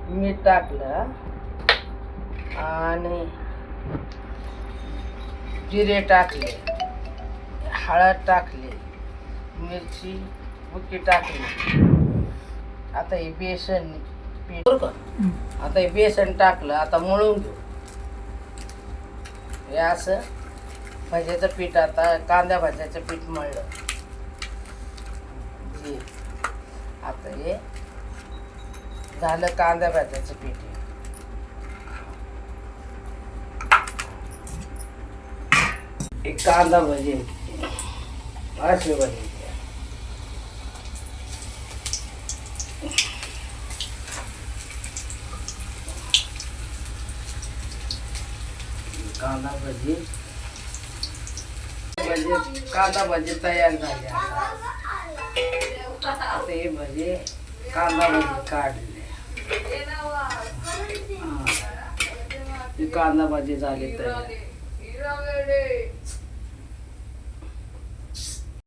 मीठ टाकलं आणि जिरे टाकले, हळद टाकली, मिरची बुक्की टाकली. आता हे बेसन पीठ आता हे बेसन टाकलं. आता मळून घेऊ. हे असं भाज्याचं पीठ, आता कांदा भाज्याचं पीठ मळलं. आता हे झालं कांदा भाज्याचं पीठ. एक कांदा भजी असे भजी कांदा भजी कांदा भजी तयार झाली. आता हे भजी कांदा भजी काढले. कांदा भजी झाली तयार.